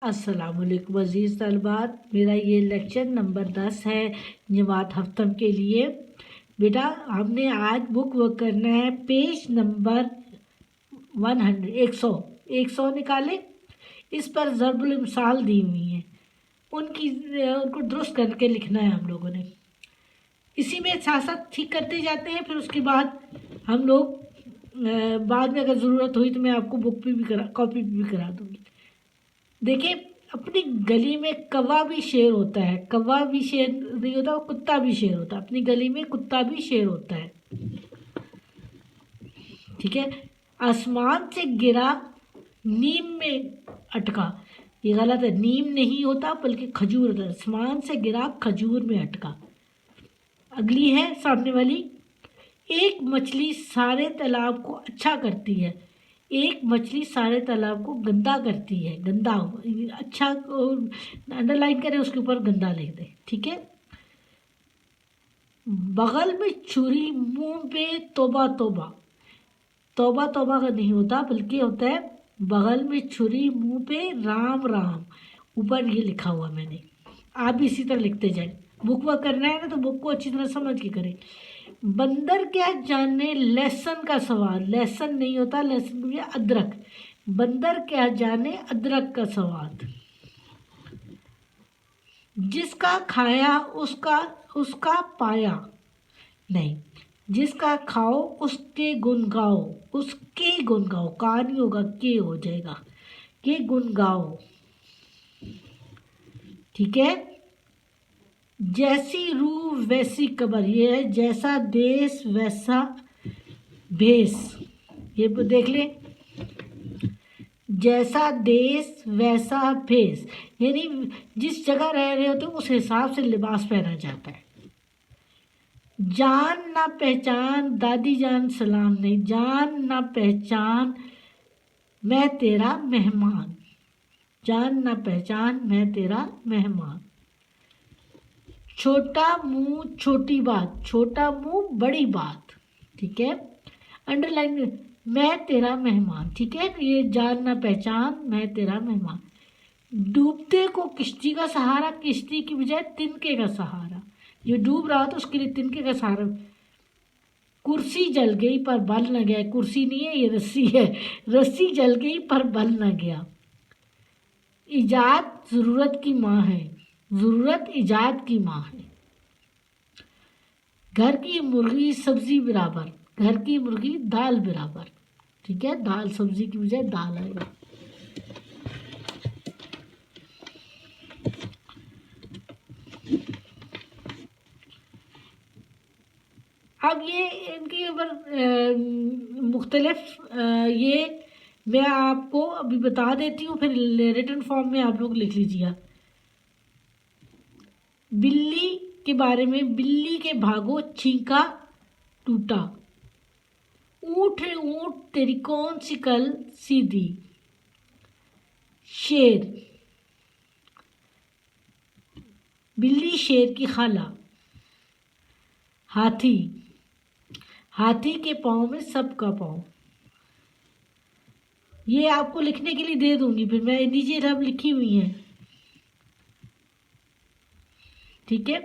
السلام علیکم عزیز طالبات، میرا یہ لیکچر نمبر 10 ہے جماعت ہفتم کے لیے۔ بیٹا ہم نے آج بک ورک کرنا ہے پیج نمبر 100 نکالے۔ اس پر ضرب المثال دی ہوئی ہیں، ان کو درست کر کے لکھنا ہے ہم لوگوں نے۔ اسی میں ساتھ ساتھ ٹھیک کرتے جاتے ہیں، پھر اس کے بعد ہم لوگ بعد میں اگر ضرورت ہوئی تو میں آپ کو بک پہ بھی کاپی پہ بھی کرا دوں گی۔ دیکھیں، اپنی گلی میں کوا بھی شیر ہوتا ہے، کوا بھی شیر نہیں ہوتا، کتا بھی شیر ہوتا ہے۔ اپنی گلی میں کتا بھی شیر ہوتا ہے، ٹھیک ہے۔ آسمان سے گرا نیم میں اٹکا، یہ غلط ہے، نیم نہیں ہوتا بلکہ کھجور ہوتا ہے۔ آسمان سے گرا کھجور میں اٹکا۔ اگلی ہے سامنے والی، ایک مچھلی سارے تالاب کو اچھا کرتی ہے، ایک مچھلی سارے تالاب کو گندا کرتی ہے۔ گندا اچھا انڈر لائن کریں، اس کے اوپر گندا لکھ دیں، ٹھیک ہے۔ بغل میں چھری منہ پہ توبہ توبہ، توبہ توبہ کا نہیں ہوتا بلکہ ہوتا ہے بغل میں چھری منہ پہ رام رام، اوپر یہ لکھا ہوا میں نے۔ آپ بھی اسی طرح لکھتے جائیں، بک ورک کرنا ہے نا تو بک کو اچھی طرح سمجھ کے کریں۔ بندر کیا جانے لہسن کا سواد، لہسن نہیں ہوتا، لہسن بھی ادرک، بندر کیا جانے ادرک کا سواد۔ جس کا کھایا اس کا پایا نہیں، جس کا کھاؤ اس کے گن گاؤ، اس کے گن گاؤ، کا نہیں ہوگا کے ہو جائے گا، کہ گن گاؤ، ٹھیک ہے۔ جیسی روح ویسی قبر، یہ ہے جیسا دیس ویسا بھیس، یہ دیکھ لیں، جیسا دیس ویسا بھیس، یعنی جس جگہ رہ رہے ہوتے اس حساب سے لباس پہنا جاتا ہے۔ جان نہ پہچان دادی جان سلام نہیں، جان نہ پہچان میں تیرا مہمان، جان نہ پہچان میں تیرا مہمان۔ چھوٹا منہ چھوٹی بات، چھوٹا منہ بڑی بات، ٹھیک ہے۔ انڈر لائن میں تیرا مہمان، ٹھیک ہے۔ یہ جان نہ پہچان میں تیرا مہمان۔ ڈوبتے کو کشتی کا سہارا، کشتی کی بجائے تنکے کا سہارا، جو ڈوب رہا تھا اس کے لیے تنکے کا سہارا۔ کرسی جل گئی پر بل نہ گیا، کرسی نہیں ہے یہ رسی ہے، رسی جل گئی پر بل نہ گیا۔ ایجاد ضرورت کی ماں ہے، ضرورت ایجاد کی ماں ہے۔ گھر کی مرغی سبزی برابر، گھر کی مرغی دال برابر، ٹھیک ہے، دال سبزی کی بجائے دال آئے گا۔ اب یہ ان کے اوپر مختلف یہ میں آپ کو ابھی بتا دیتی ہوں، پھر ریٹن فارم میں آپ لوگ لکھ لیجیے گا۔ بلی کے بارے میں، بلی کے بھاگو چھینکا ٹوٹا، اونٹ ہے اونٹ تیری کون سی کل سیدھی۔ شیر، بلی شیر کی خالہ۔ ہاتھی، ہاتھی کے پاؤں میں سب کا پاؤں۔ یہ آپ کو لکھنے کے لیے دے دوں گی، پھر میں نیچے سب لکھی ہوئی ہیں، ٹھیک ہے۔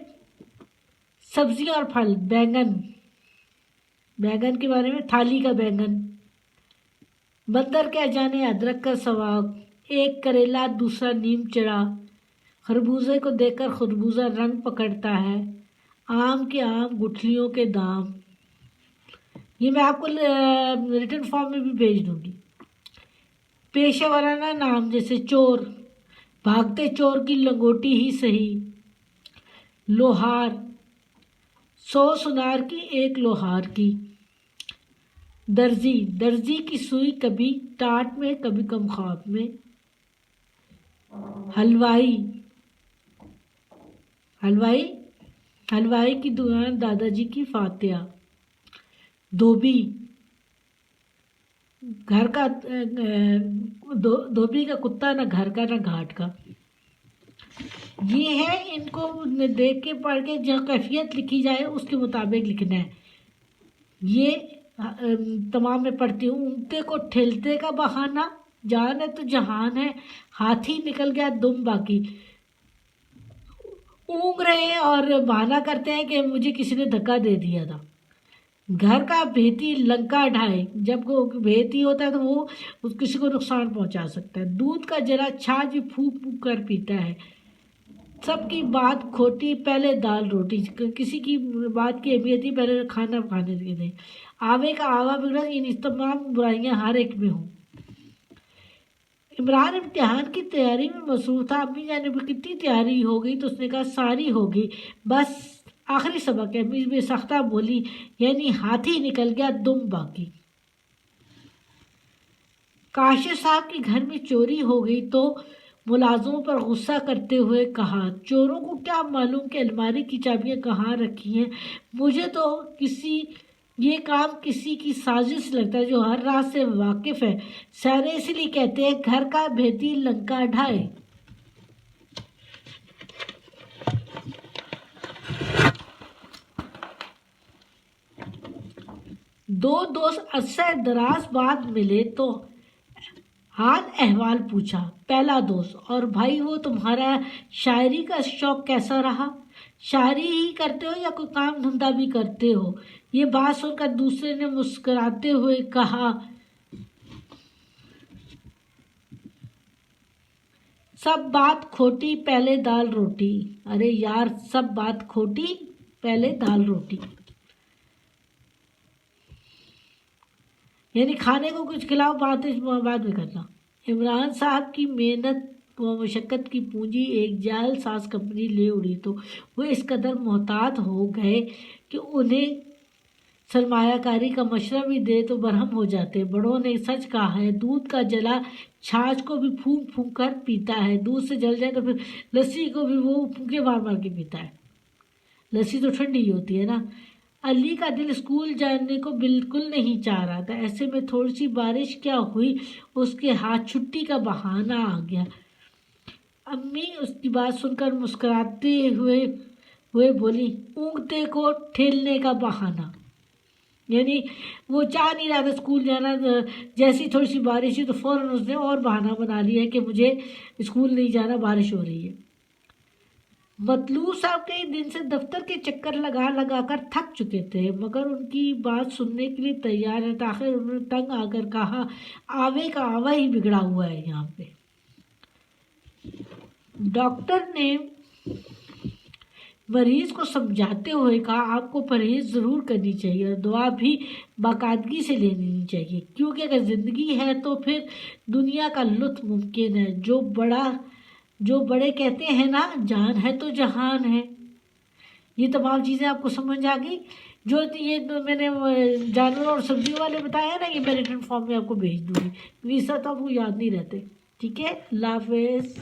سبزی اور پھل، بیگن، بیگن کے بارے میں تھالی کا بیگن۔ بندر کیا جانے ادرک کا سواد، ایک کریلا دوسرا نیم چڑا، خربوزے کو دیکھ کر خربوزہ رنگ پکڑتا ہے، آم کے آم گٹھلیوں کے دام۔ یہ میں آپ کو ریٹن فارم میں بھی بھیج دوں گی۔ پیشہ ورانہ نام جیسے چور، بھاگتے چور کی لنگوٹی ہی سہی۔ لوہار، 100 سنار کی ایک لوہار کی۔ درزی، درزی کی سوئی کبھی ٹاٹ میں کبھی کم خواب میں۔ حلوائی، حلوائی، حلوائی کی دکان دادا جی کی فاتحہ۔ دھوبی، گھر کا دھوبی کا کتا نہ گھر کا نہ گھاٹ کا۔ یہ ہے، ان کو دیکھ کے پڑھ کے جو کیفیت لکھی جائے اس کے مطابق لکھنا ہے۔ یہ تمام میں پڑھتی ہوں۔ اونٹے کو ٹھیلتے کا بہانہ، جان ہے تو جہان ہے، ہاتھی نکل گیا دم باقی. اونگ رہے ہیں اور بہانہ کرتے ہیں کہ مجھے کسی نے دھکا دے دیا تھا. گھر کا بھیتی لنکا ڈھائے. جب وہ بھیتی ہوتا ہے تو وہ کسی کو نقصان پہنچا سکتا ہے. دودھ کا جلا چھاچھ بھی پھونک پھونک کر پیتا ہے. سب کی بات کھوٹی پہلے دال روٹی. کسی کی بات کی اہمیت ہی پہلے کھانا کھانے کے دیں. آوے کا آوا بگڑا، ان تمام برائیاں ہر ایک میں ہوں. عمران امتحان کی تیاری میں مصروف تھا. امی جان نے کتنی تیاری ہو گئی تو اس نے کہا ساری ہوگی، بس آخری سبق ہے. امی بے سختہ بولی، یعنی ہاتھی نکل گیا دم باقی. کاشف صاحب کے گھر میں چوری ہو گئی تو ملازموں پر غصہ کرتے ہوئے کہا، چوروں کو کیا معلوم کہ الماری کی چابیاں کہاں رکھی ہیں. مجھے تو یہ کام کسی کی سازش لگتا ہے جو ہر راز سے واقف ہے. سارے اس لیے کہتے ہیں گھر کا بھیتی لنکا ڈھائے. دو دوست عرصہ دراز بعد ملے تو حال احوال پوچھا. پہلا دوست، اور بھائی وہ تمہارا شاعری کا شوق کیسا رہا؟ شاعری ہی کرتے ہو یا کوئی کام دھندا بھی کرتے ہو؟ یہ بات سن کر دوسرے نے مسکراتے ہوئے کہا، سب بات کھوٹی پہلے دال روٹی. ارے یار، سب بات کھوٹی پہلے دال روٹی، یعنی کھانے کو کچھ کھلاؤ، بعد میں کرنا. عمران صاحب کی محنت و مشقت کی پونجی ایک جعل ساز کمپنی لے اڑی تو وہ اس قدر محتاط ہو گئے کہ انہیں سرمایہ کاری کا مشورہ بھی دے تو برہم ہو جاتے. بڑوں نے سچ کہا ہے، دودھ کا جلا چھاچھ کو بھی پھونک پھونک کر پیتا ہے. دودھ سے جل جائے تو پھر لسی کو بھی وہ پھونکے مار مار کے پیتا ہے. لسی تو ٹھنڈی ہی ہوتی ہے نا. علی کا دل اسکول جانے کو بالکل نہیں چاہ رہا تھا. ایسے میں تھوڑی سی بارش کیا ہوئی، اس کے ہاتھ چھٹی کا بہانہ آ گیا. امی اس کی بات سن کر مسکراتے ہوئے بولی، اونگتے کو ٹھیلنے کا بہانہ. یعنی وہ چاہ نہیں رہا تھا اسکول جانا. جیسی تھوڑی سی بارش ہوئی تو فوراً اس نے اور بہانہ بنا لیا کہ مجھے اسکول نہیں جانا، بارش ہو رہی ہے. مطلوب صاحب کئی دن سے دفتر کے چکر لگا لگا کر تھک چکے تھے، مگر ان کی بات سننے کے لیے تیار ہے. آخر انہوں نے تنگ آ کر کہا، آوے کا آوا ہی بگڑا ہوا ہے یہاں پہ. ڈاکٹر نے مریض کو سمجھاتے ہوئے کہا، آپ کو پرہیز ضرور کرنی چاہیے اور دعا بھی باقاعدگی سے لینی چاہیے، کیونکہ اگر زندگی ہے تو پھر دنیا کا لطف ممکن ہے. جو بڑے کہتے ہیں نا، جان ہے تو جہان ہے. یہ تمام چیزیں آپ کو سمجھ آ گئی. جو یہ میں نے جانوروں اور سبزیوں والے بتایا نا، یہ میں ریٹن فارم میں آپ کو بھیج دوں گی، کیونکہ اس طرح تو آپ کو یاد نہیں رہتے. ٹھیک ہے، اللہ حافظ.